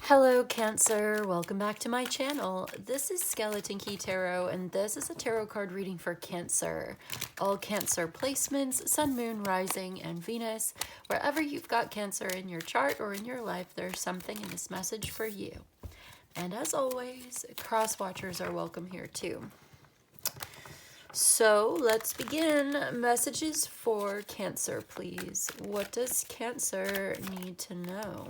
Hello Cancer, welcome back to my channel. This is Skeleton Key Tarot and this is a tarot card reading for Cancer. All Cancer placements, Sun, Moon, Rising, and Venus. Wherever you've got Cancer in your chart or in your life, there's something in this message for you. And as always, cross watchers are welcome here too. So let's begin. Messages for Cancer, please. What does Cancer need to know?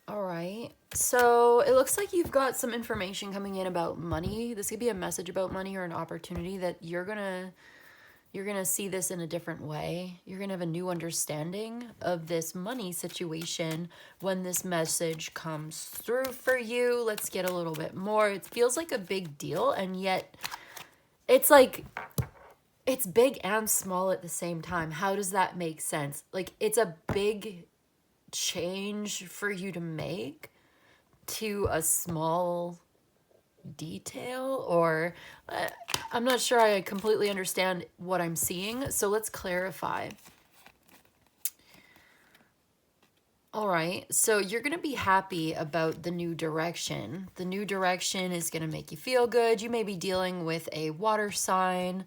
All right, so it looks like you've got some information coming in about money. This could be a message about money or an opportunity that you're gonna see this in a different way. You're gonna have a new understanding of this money situation when this message comes through for you. Let's get a little bit more. It feels like a big deal, and yet it's like it's big and small at the same time. How does that make sense? Like, it's a big change for you to make to a small detail, or I'm not sure I completely understand what I'm seeing, so let's clarify. All right, so you're going to be happy about the new direction. The new direction is going to make you feel good. You may be dealing with a water sign.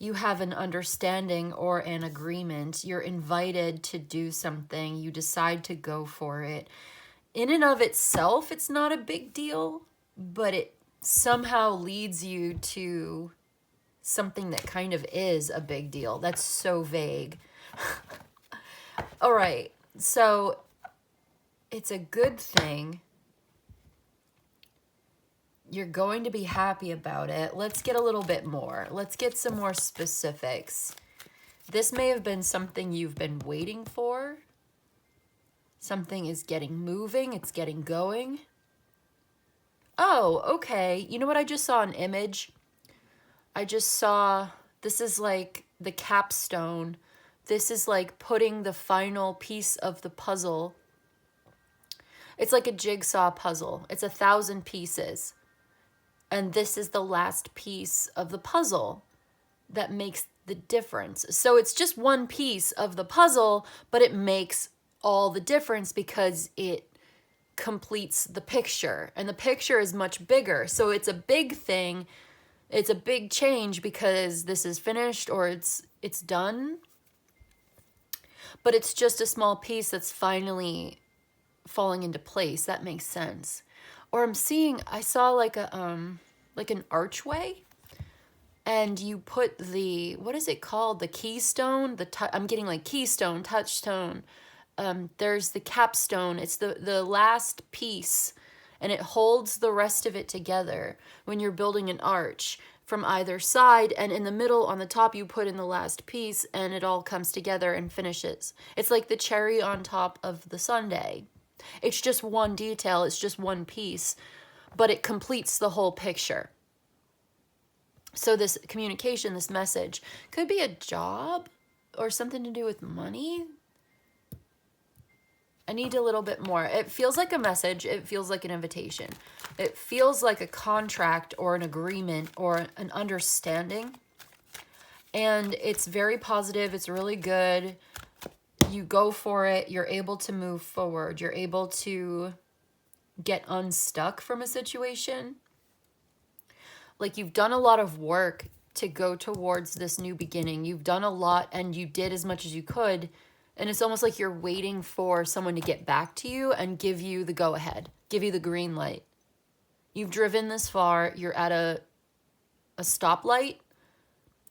You have an understanding or an agreement. You're invited to do something. You decide to go for it. In and of itself, it's not a big deal, but it somehow leads you to something that kind of is a big deal. That's so vague. All right, so it's a good thing. You're going to be happy about it. Let's get a little bit more. Let's get some more specifics. This may have been something you've been waiting for. Something is getting moving. It's getting going. Oh, okay. You know what? I just saw an image. I just saw, this is like the capstone. This is like putting the final piece of the puzzle. It's like a jigsaw puzzle. It's 1,000 pieces. And this is the last piece of the puzzle that makes the difference. So it's just one piece of the puzzle, but it makes all the difference because it completes the picture. And the picture is much bigger. So it's a big thing. It's a big change because this is finished or it's done. But it's just a small piece that's finally falling into place. That makes sense. Or I saw like an archway, and you put the, what is it called? The keystone, I'm getting like keystone, touchstone. There's the capstone. It's the last piece, and it holds the rest of it together when you're building an arch from either side, and in the middle on the top you put in the last piece, and it all comes together and finishes. It's like the cherry on top of the sundae. It's just one detail, it's just one piece, but it completes the whole picture. So this communication, this message, could be a job or something to do with money. I need a little bit more. It feels like a message. It feels like an invitation. It feels like a contract or an agreement or an understanding. And it's very positive. It's really good. You go for it. You're able to move forward. You're able to get unstuck from a situation. Like, you've done a lot of work to go towards this new beginning. You've done a lot and you did as much as you could. And it's almost like you're waiting for someone to get back to you and give you the go ahead, give you the green light. You've driven this far. You're at a stoplight.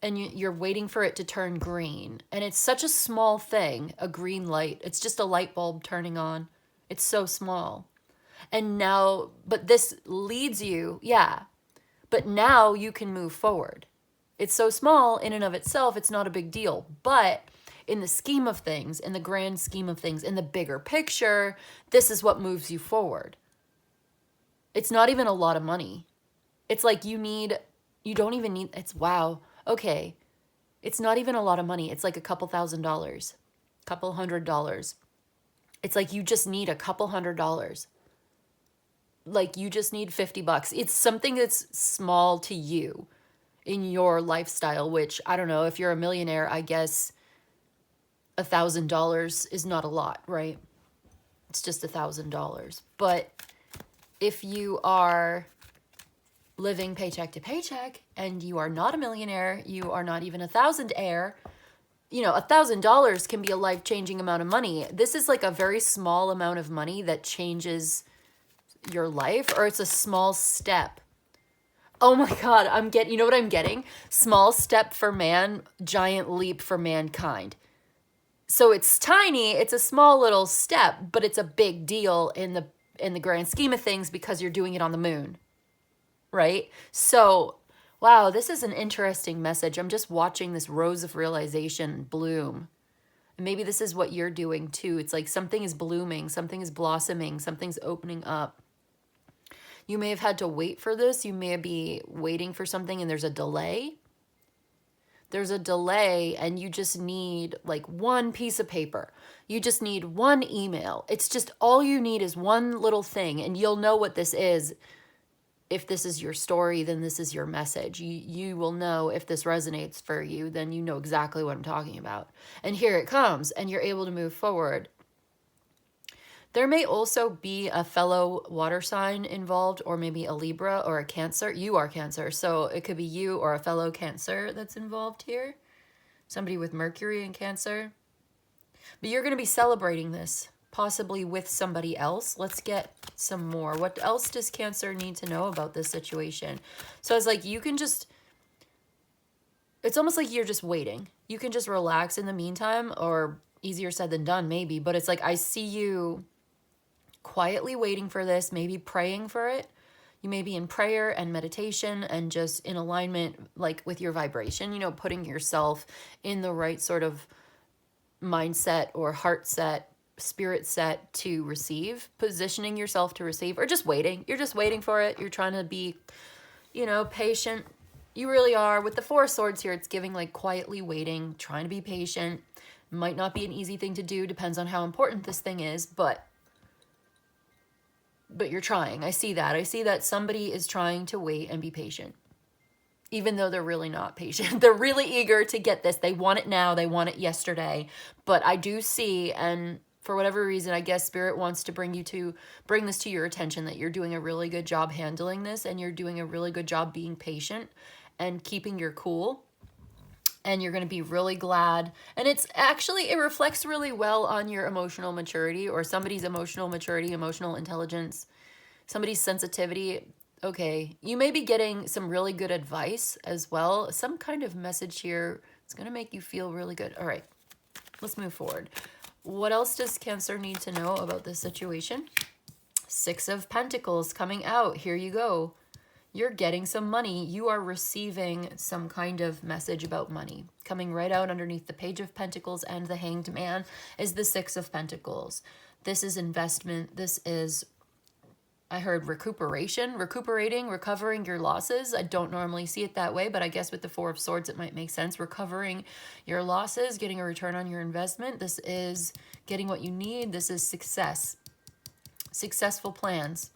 And you're waiting for it to turn green. And it's such a small thing, a green light. It's just a light bulb turning on. It's so small. And now, but this leads you, yeah. But now you can move forward. It's so small in and of itself, it's not a big deal. But in the scheme of things, in the grand scheme of things, in the bigger picture, this is what moves you forward. It's not even a lot of money. It's like you don't even need, it's wow. Okay, it's not even a lot of money. It's like a couple $1,000s, couple $100. It's like you just need a couple $100. Like you just need $50. It's something that's small to you in your lifestyle, which I don't know, if you're a millionaire, I guess $1,000 is not a lot, right? It's just $1,000. But if you are living paycheck to paycheck and you are not a millionaire, you are not even a thousandaire, you know, $1,000 can be a life-changing amount of money. This is like a very small amount of money that changes your life, or it's a small step. Oh my God, you know what I'm getting? Small step for man, giant leap for mankind. So it's tiny, it's a small little step, but it's a big deal in the grand scheme of things because you're doing it on the moon, right? So, wow, this is an interesting message. I'm just watching this rose of realization bloom. And maybe this is what you're doing too. It's like something is blooming, something is blossoming, something's opening up. You may have had to wait for this. You may be waiting for something and there's a delay. There's a delay and you just need like one piece of paper. You just need one email. It's just all you need is one little thing, and you'll know what this is. If this is your story, then this is your message. You will know if this resonates for you, then you know exactly what I'm talking about. And here it comes, and you're able to move forward. There may also be a fellow water sign involved, or maybe a Libra or a Cancer. You are Cancer, so it could be you or a fellow Cancer that's involved here. Somebody with Mercury in Cancer. But you're going to be celebrating this, possibly with somebody else. Let's get some more. What else does Cancer need to know about this situation? So it's like you can just, it's almost like you're just waiting. You can just relax in the meantime, or easier said than done maybe, but it's like I see you quietly waiting for this, maybe praying for it. You may be in prayer and meditation and just in alignment like with your vibration, you know, putting yourself in the right sort of mindset or heart set, spirit set to receive, positioning yourself to receive, or just waiting. You're just waiting for it. You're trying to be, you know, patient. You really are. With the Four of Swords here, it's giving like quietly waiting, trying to be patient. Might not be an easy thing to do, depends on how important this thing is, but you're trying. I see that. I see that somebody is trying to wait and be patient, even though they're really not patient. They're really eager to get this. They want it now. They want it yesterday. But I do see, and for whatever reason, I guess Spirit wants to bring this to your attention, that you're doing a really good job handling this, and you're doing a really good job being patient and keeping your cool. And you're going to be really glad. And it's actually, it reflects really well on your emotional maturity, or somebody's emotional maturity, emotional intelligence, somebody's sensitivity. Okay, you may be getting some really good advice as well. Some kind of message here. It's going to make you feel really good. All right, let's move forward. What else does Cancer need to know about this situation? Six of Pentacles coming out. Here you go. You're getting some money. You are receiving some kind of message about money. Coming right out underneath the Page of Pentacles and the Hanged Man is the Six of Pentacles. This is investment. This is, I heard recuperating, recovering your losses. I don't normally see it that way, but I guess with the Four of Swords, it might make sense. Recovering your losses, getting a return on your investment. This is getting what you need. This is success. Successful plans.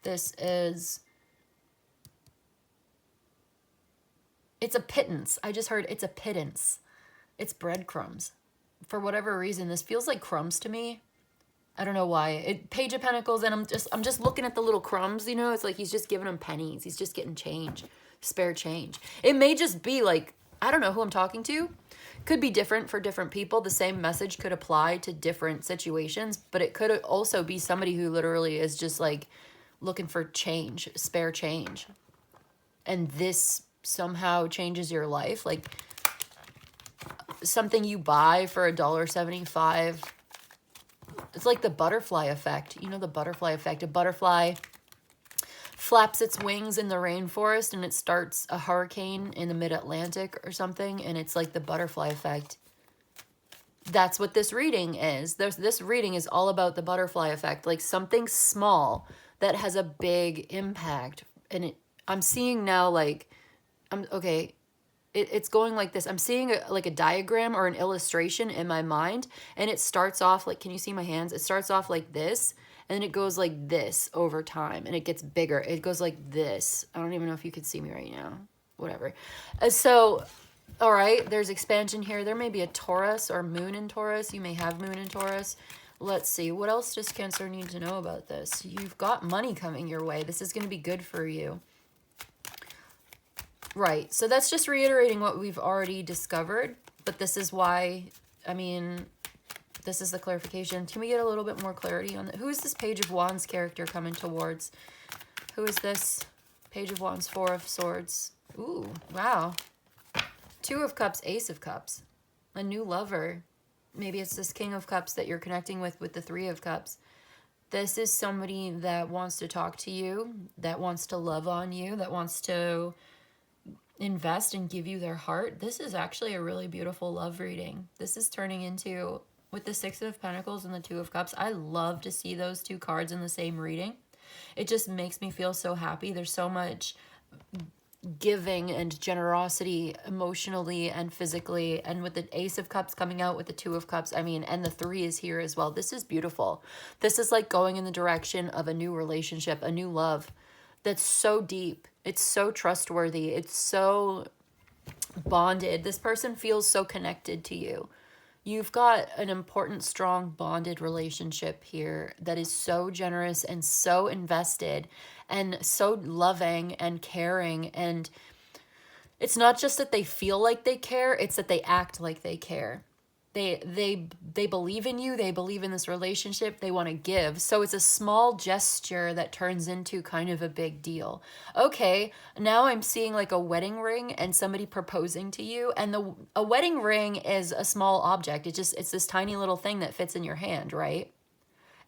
This is, it's a pittance. I just heard it's a pittance. It's breadcrumbs. For whatever reason, this feels like crumbs to me. I don't know why. Page of Pentacles, and I'm just looking at the little crumbs, you know? It's like he's just giving them pennies. He's just getting change, spare change. It may just be like, I don't know who I'm talking to. Could be different for different people. The same message could apply to different situations, but it could also be somebody who literally is just like looking for change, spare change. And this somehow changes your life. Like something you buy for $1.75. It's like the butterfly effect. You know the butterfly effect. A butterfly flaps its wings in the rainforest and it starts a hurricane in the mid-Atlantic or something, and it's like the butterfly effect. That's what this reading is. This reading is all about the butterfly effect, like something small that has a big impact. And I'm seeing now, like, it's going like this. I'm seeing like a diagram or an illustration in my mind, and it starts off like, can you see my hands? It starts off like this, and then it goes like this over time, and it gets bigger. It goes like this. I don't even know if you can see me right now. Whatever. So, all right, there's expansion here. There may be a Taurus or moon in Taurus. You may have moon in Taurus. Let's see. What else does Cancer need to know about this? You've got money coming your way. This is going to be good for you. Right. So that's just reiterating what we've already discovered. But this is why, I mean, this is the clarification. Can we get a little bit more clarity on that? Who is this Page of Wands character coming towards? Who is this Page of Wands, Four of Swords? Ooh, wow. Two of Cups, Ace of Cups. A new lover. Maybe it's this King of Cups that you're connecting with the Three of Cups. This is somebody that wants to talk to you, that wants to love on you, that wants to invest and give you their heart. This is actually a really beautiful love reading. This is turning into, with the Six of Pentacles and the Two of Cups, I love to see those two cards in the same reading. It just makes me feel so happy. There's so much giving and generosity emotionally and physically, and with the Ace of Cups coming out with the Two of Cups, I mean, and the Three is here as well. This is beautiful. This is like going in the direction of a new relationship, a new love that's so deep. It's so trustworthy. It's so bonded. This person feels so connected to you. You've got an important, strong, bonded relationship here that is so generous and so invested and so loving and caring. And it's not just that they feel like they care, it's that they act like they care. They believe in you, they believe in this relationship, they want to give. So it's a small gesture that turns into kind of a big deal. Okay, now I'm seeing like a wedding ring and somebody proposing to you, and a wedding ring is a small object. It's this tiny little thing that fits in your hand, right?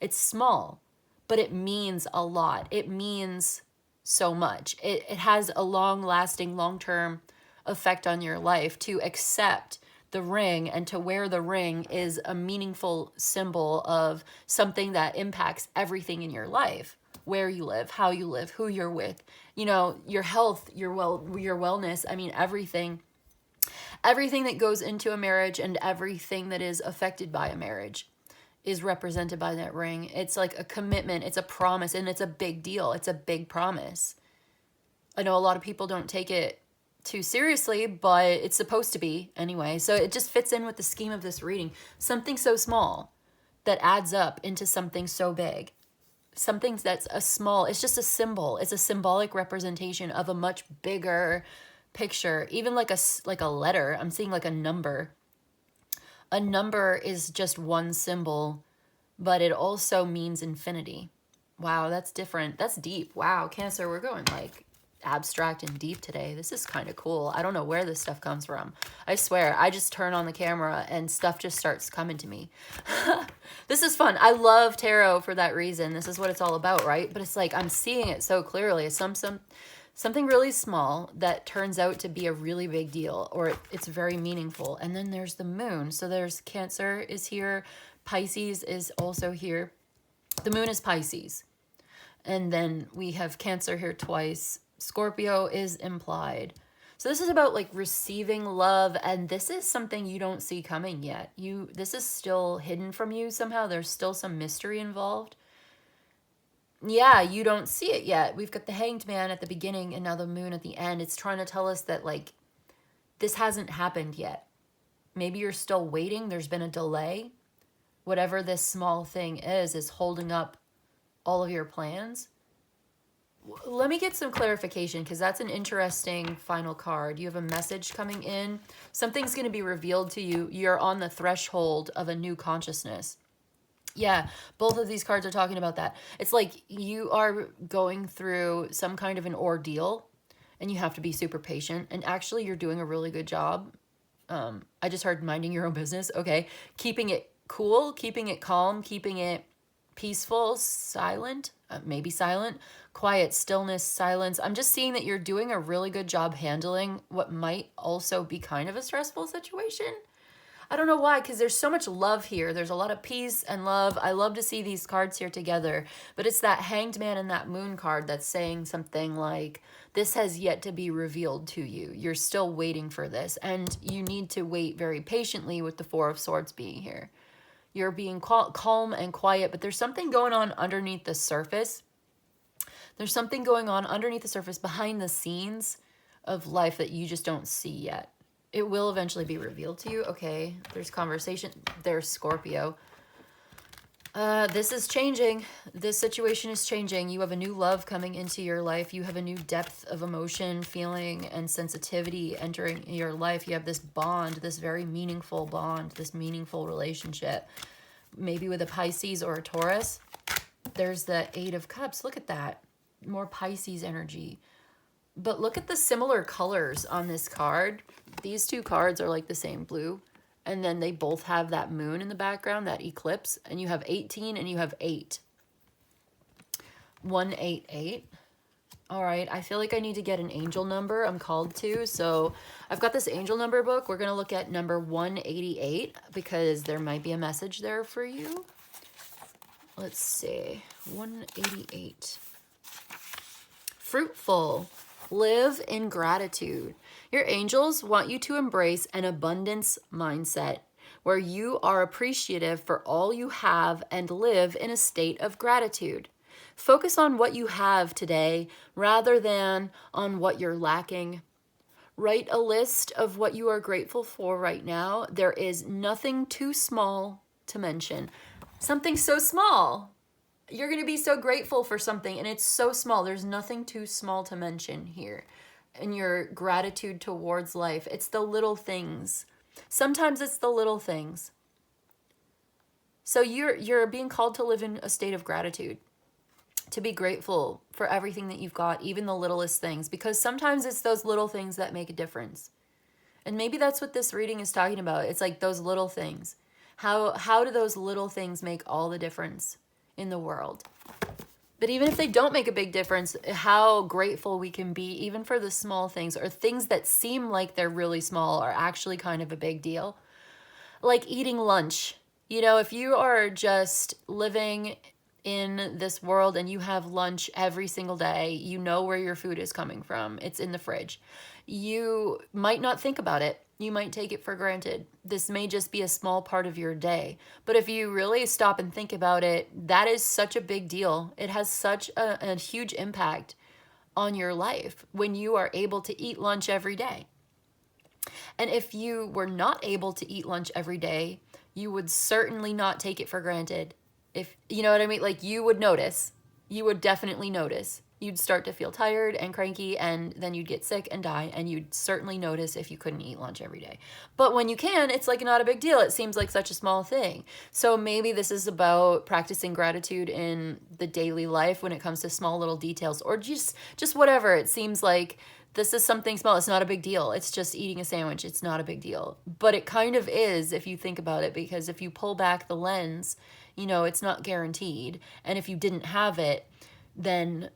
It's small, but it means a lot. It means so much. It has a long-lasting, long-term effect on your life. To accept the ring and to wear the ring is a meaningful symbol of something that impacts everything in your life. Where you live, how you live, who you're with, you know, your health, your wellness. I mean, everything that goes into a marriage and everything that is affected by a marriage is represented by that ring. It's like a commitment, it's a promise, and it's a big deal. It's a big promise. I know a lot of people don't take it too seriously, but it's supposed to be anyway. So it just fits in with the scheme of this reading. Something so small that adds up into something so big. Something that's it's just a symbol. It's a symbolic representation of a much bigger picture. Even like a letter. I'm seeing like a number. A number is just one symbol, but it also means infinity. Wow, that's different. That's deep. Wow, Cancer, we're going like abstract and deep today. This is kind of cool. I don't know where this stuff comes from. I swear, I just turn on the camera and stuff just starts coming to me. This is fun. I love tarot for that reason. This is what it's all about, right? But it's like I'm seeing it so clearly. It's something really small that turns out to be a really big deal, or it's very meaningful. And then there's the moon. So there's Cancer is here. Pisces is also here. The moon is Pisces. And then we have Cancer here twice. Scorpio is implied. So this is about like receiving love, and this is something you don't see coming yet. This is still hidden from you somehow. There's still some mystery involved. Yeah, you don't see it yet. We've got the Hanged Man at the beginning and now the moon at the end. It's trying to tell us that like this hasn't happened yet. Maybe you're still waiting. There's been a delay. Whatever this small thing is holding up all of your plans. Let me get some clarification, because that's an interesting final card. You have a message coming in. Something's going to be revealed to you. You're on the threshold of a new consciousness. Yeah, both of these cards are talking about that. It's like you are going through some kind of an ordeal, and you have to be super patient. And actually, you're doing a really good job. I just heard minding your own business. Okay, keeping it cool, keeping it calm, keeping it peaceful, silent, maybe silent, quiet, stillness, silence. I'm just seeing that you're doing a really good job handling what might also be kind of a stressful situation. I don't know why, because there's so much love here. There's a lot of peace and love. I love to see these cards here together, but it's that Hanged Man and that Moon card that's saying something like, this has yet to be revealed to you. You're still waiting for this, and you need to wait very patiently with the Four of Swords being here. You're being calm and quiet, but there's something going on underneath the surface. There's something going on underneath the surface, behind the scenes of life that you just don't see yet. It will eventually be revealed to you. Okay, there's conversation. There's Scorpio. This is changing. This situation is changing. You have a new love coming into your life. You have a new depth of emotion, feeling, and sensitivity entering your life. You have this bond, this very meaningful bond, this meaningful relationship. Maybe with a Pisces or a Taurus. There's the Eight of Cups. Look at that. More Pisces energy. But look at the similar colors on this card. These two cards are like the same blue. And then they both have that moon in the background, that eclipse. And you have 18 and you have 8. 188. All right, I feel like I need to get an angel number. I'm called to. So I've got this angel number book. We're going to look at number 188 because there might be a message there for you. Let's see. 188. Fruitful. Live in gratitude. Your angels want you to embrace an abundance mindset where you are appreciative for all you have and live in a state of gratitude. Focus on what you have today rather than on what you're lacking. Write a list of what you are grateful for right now. There is nothing too small to mention. Something so small. You're going to be so grateful for something, and it's so small. There's nothing too small to mention here in your gratitude towards life. It's the little things. Sometimes it's the little things. So you're being called to live in a state of gratitude, to be grateful for everything that you've got, even the littlest things, because sometimes it's those little things that make a difference. And maybe that's what this reading is talking about. It's like those little things. How do those little things make all the difference in the world? But even if they don't make a big difference, how grateful we can be even for the small things, or things that seem like they're really small are actually kind of a big deal. Like eating lunch. You know, if you are just living in this world and you have lunch every single day, you know where your food is coming from. It's in the fridge. You might not think about it. You might take it for granted. This may just be a small part of your day. But if you really stop and think about it, that is such a big deal. It has such a huge impact on your life when you are able to eat lunch every day. And if you were not able to eat lunch every day, you would certainly not take it for granted. If you know what I mean, like you would notice. You would definitely notice. You'd start to feel tired and cranky, and then you'd get sick and die, and you'd certainly notice if you couldn't eat lunch every day. But when you can, it's like not a big deal. It seems like such a small thing. So maybe this is about practicing gratitude in the daily life when it comes to small little details, or just whatever. It seems like this is something small. It's not a big deal. It's just eating a sandwich. It's not a big deal. But it kind of is if you think about it, because if you pull back the lens, you know, it's not guaranteed. And if you didn't have it, then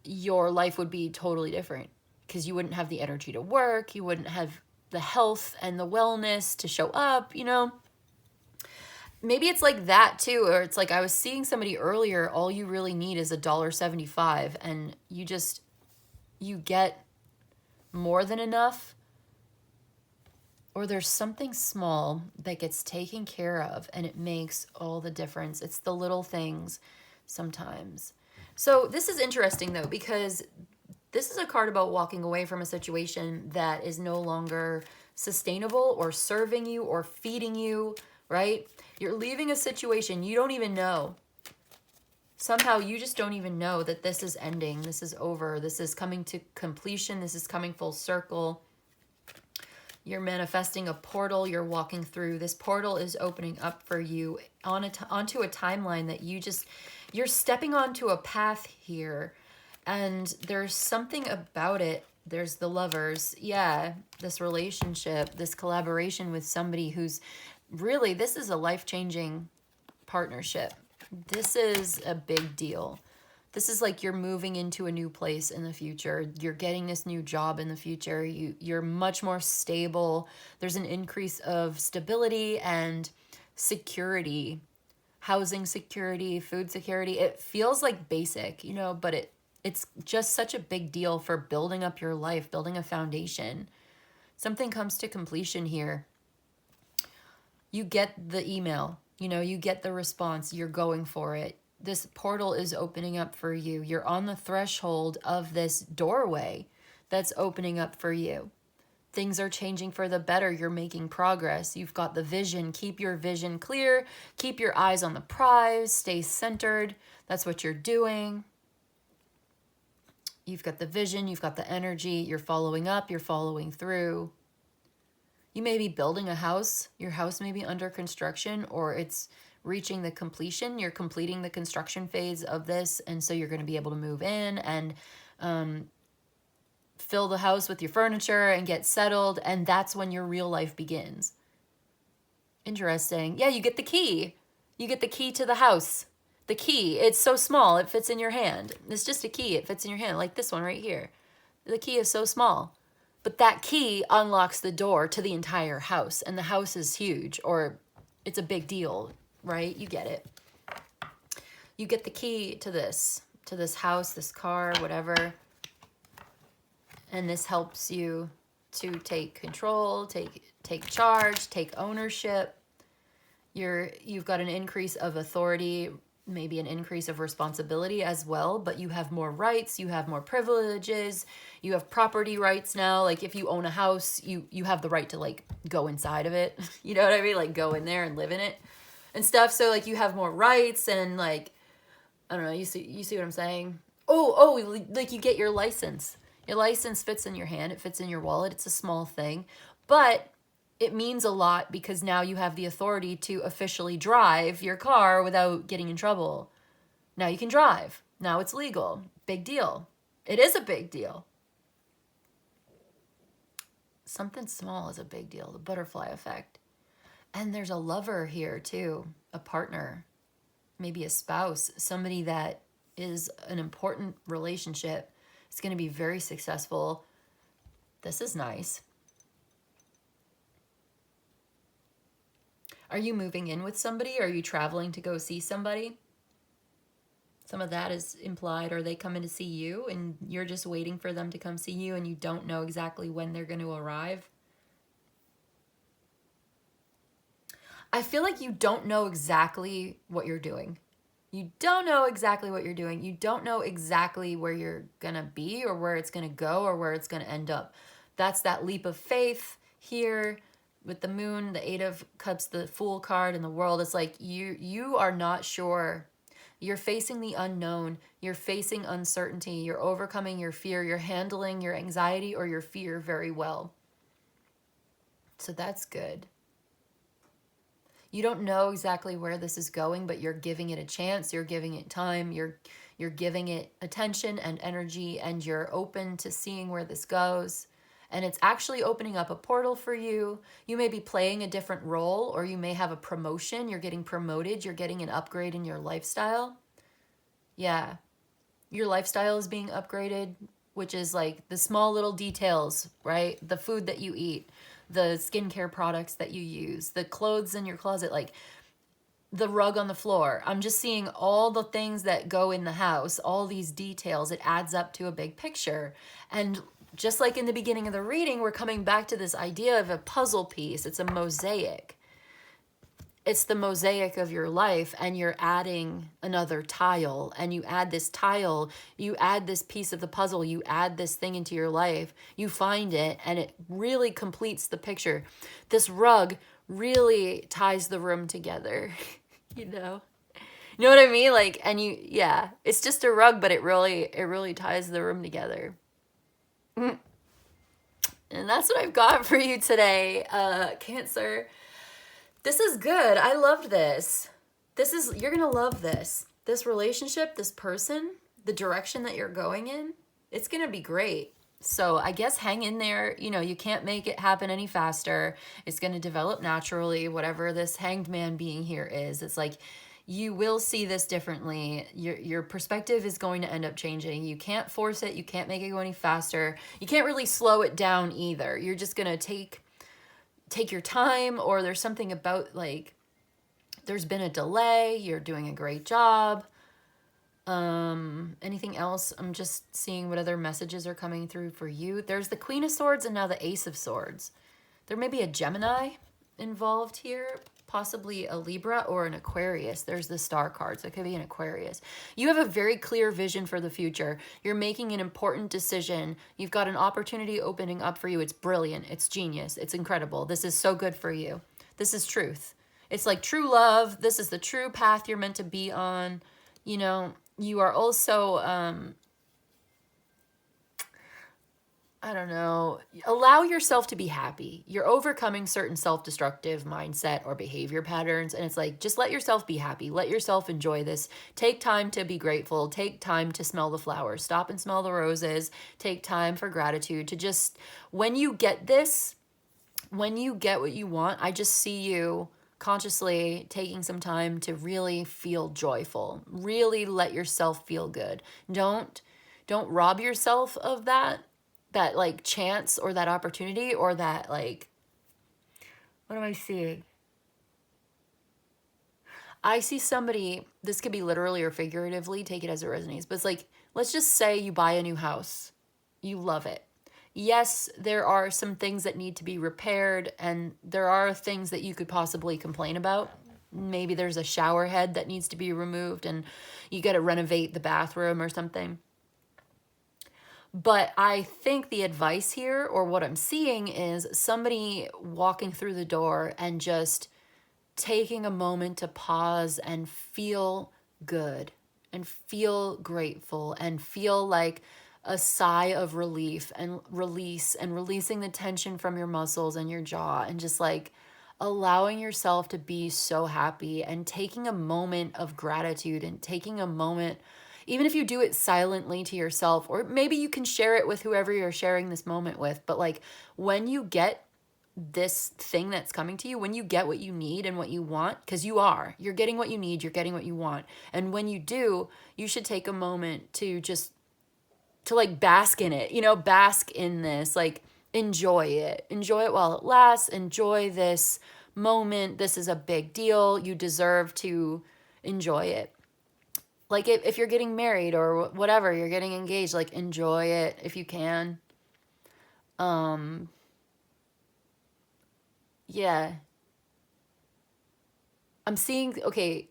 your life would be totally different, because you wouldn't have the energy to work. You wouldn't have the health and the wellness to show up, you know. Maybe it's like that too, or it's like I was seeing somebody earlier, all you really need is $1.75, and you get more than enough, or there's something small that gets taken care of and it makes all the difference. It's the little things sometimes. So this is interesting though, because this is a card about walking away from a situation that is no longer sustainable or serving you or feeding you, right? You're leaving a situation you don't even know. Somehow you just don't even know that this is ending, this is over, this is coming to completion, this is coming full circle. You're manifesting a portal you're walking through. This portal is opening up for you onto a timeline that you're stepping onto a path here. And there's something about it. There's the lovers. Yeah, this relationship, this collaboration with somebody who's really, this is a life-changing partnership. This is a big deal. This is like you're moving into a new place in the future. You're getting this new job in the future. You're much more stable. There's an increase of stability and security, housing security, food security. It feels like basic, you know, but it's just such a big deal for building up your life, building a foundation. Something comes to completion here. You get the email, you know, you get the response, you're going for it. This portal is opening up for you. You're on the threshold of this doorway that's opening up for you. Things are changing for the better. You're making progress. You've got the vision. Keep your vision clear. Keep your eyes on the prize. Stay centered. That's what you're doing. You've got the vision. You've got the energy. You're following up. You're following through. You may be building a house. Your house may be under construction, or it's reaching the completion. You're completing the construction phase of this, and so you're going to be able to move in and fill the house with your furniture and get settled, and that's when your real life begins. Interesting. Yeah, you get the key. You get the key to the house. The key, it's so small, it fits in your hand. It's just a key, it fits in your hand, like this one right here. The key is so small. But that key unlocks the door to the entire house, and the house is huge, or it's a big deal, right? You get it. You get the key to this house, this car, whatever. And this helps you to take control, take charge, take ownership. You've got an increase of authority, maybe an increase of responsibility as well, but you have more rights, you have more privileges, you have property rights now. Like if you own a house, you have the right to like go inside of it. You know what I mean? Like go in there and live in it and stuff. So like you have more rights and like, I don't know, you see what I'm saying? Oh, like you get your license. Your license fits in your hand, it fits in your wallet, it's a small thing, but it means a lot because now you have the authority to officially drive your car without getting in trouble. Now you can drive. Now it's legal. Big deal. It is a big deal. Something small is a big deal, the butterfly effect. And there's a lover here too, a partner, maybe a spouse, somebody that is an important relationship. It's going to be very successful. This is nice. Are you moving in with somebody? Are you traveling to go see somebody? Some of that is implied. Are they coming to see you and you're just waiting for them to come see you and you don't know exactly when they're going to arrive? I feel like you don't know exactly what you're doing. You don't know exactly what you're doing. You don't know exactly where you're going to be or where it's going to go or where it's going to end up. That's that leap of faith here with the moon, the 8 of Cups, the Fool card in the world. It's like you are not sure. You're facing the unknown. You're facing uncertainty. You're overcoming your fear. You're handling your anxiety or your fear very well. So that's good. You don't know exactly where this is going, but you're giving it a chance. You're giving it time. You're giving it attention and energy, and you're open to seeing where this goes. And it's actually opening up a portal for you. You may be playing a different role, or you may have a promotion. You're getting promoted. You're getting an upgrade in your lifestyle. Yeah. Your lifestyle is being upgraded, which is like the small little details, right? The food that you eat, the skincare products that you use, the clothes in your closet, like the rug on the floor. I'm just seeing all the things that go in the house, all these details. It adds up to a big picture. And just like in the beginning of the reading, we're coming back to this idea of a puzzle piece. It's a mosaic. It's the mosaic of your life, and you're adding another tile, and you add this tile, you add this piece of the puzzle, you add this thing into your life, you find it, and it really completes the picture. This rug really ties the room together, you know? You know what I mean? Like, and yeah, it's just a rug, but it really ties the room together. And that's what I've got for you today, Cancer. This is good. I loved this. You're going to love this. This relationship, this person, the direction that you're going in, it's going to be great. So I guess hang in there. You know, you can't make it happen any faster. It's going to develop naturally, whatever this hanged man being here is. It's like you will see this differently. Your perspective is going to end up changing. You can't force it. You can't make it go any faster. You can't really slow it down either. You're just going to take your time, or there's something about like there's been a delay. You're doing a great job. Anything else? I'm just seeing what other messages are coming through for you. There's the Queen of Swords and now the Ace of Swords. There may be a Gemini involved here. possibly a Libra or an Aquarius. There's the star cards. It could be an Aquarius. You have a very clear vision for the future. You're making an important decision. You've got an opportunity opening up for you. It's brilliant. It's genius. It's incredible. This is so good for you. This is truth. It's like true love. This is the true path you're meant to be on. You know, you are also, I don't know, allow yourself to be happy. You're overcoming certain self-destructive mindset or behavior patterns. And it's like, just let yourself be happy. Let yourself enjoy this. Take time to be grateful. Take time to smell the flowers. Stop and smell the roses. Take time for gratitude to just, when you get this, when you get what you want, I just see you consciously taking some time to really feel joyful. Really let yourself feel good. Don't rob yourself of that like chance or that opportunity or that like, what am I seeing? I see somebody, this could be literally or figuratively, take it as it resonates, but it's like, let's just say you buy a new house. You love it. Yes, there are some things that need to be repaired and there are things that you could possibly complain about. Maybe there's a shower head that needs to be removed and you got to renovate the bathroom or something. But I think the advice here, or what I'm seeing, is somebody walking through the door and just taking a moment to pause and feel good and feel grateful and feel like a sigh of relief and release and releasing the tension from your muscles and your jaw and just like allowing yourself to be so happy and taking a moment of gratitude and taking a moment, even if you do it silently to yourself, or maybe you can share it with whoever you're sharing this moment with. But like when you get this thing that's coming to you, when you get what you need and what you want, because you're getting what you need, you're getting what you want. And when you do, you should take a moment to just, to like bask in it, you know, bask in this, like enjoy it while it lasts, enjoy this moment. This is a big deal. You deserve to enjoy it. Like if you're getting married or whatever, you're getting engaged, like enjoy it if you can. Yeah. I'm seeing, okay,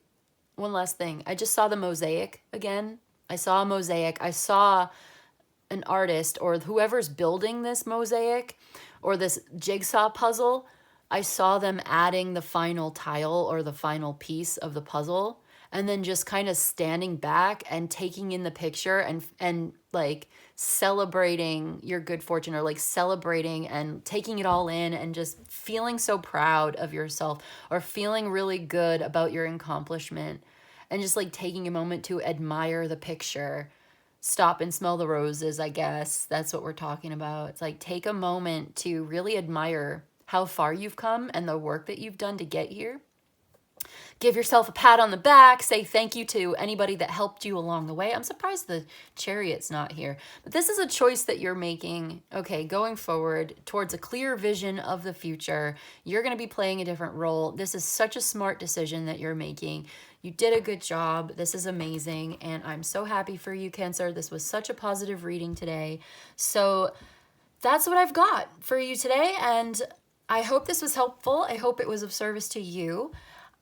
one last thing. I just saw the mosaic again. I saw a mosaic. I saw an artist or whoever's building this mosaic or this jigsaw puzzle. I saw them adding the final tile or the final piece of the puzzle and then just kind of standing back and taking in the picture and like celebrating your good fortune or like celebrating and taking it all in and just feeling so proud of yourself or feeling really good about your accomplishment and just like taking a moment to admire the picture. Stop and smell the roses, I guess. That's what we're talking about. It's like take a moment to really admire how far you've come and the work that you've done to get here. Give yourself a pat on the back. Say thank you to anybody that helped you along the way. I'm surprised the Chariot's not here. But this is a choice that you're making, okay, going forward towards a clear vision of the future. You're going to be playing a different role. This is such a smart decision that you're making. You did a good job. This is amazing. And I'm so happy for you, Cancer. This was such a positive reading today. So that's what I've got for you today. And I hope this was helpful. I hope it was of service to you.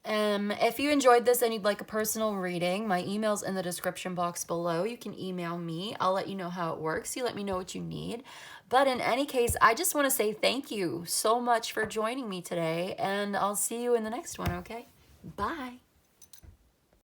If you enjoyed this and you'd like a personal reading, my email's in the description box below. You can email me. I'll let you know how it works. You let me know what you need. But in any case, I just want to say thank you so much for joining me today, and I'll see you in the next one, okay? Bye.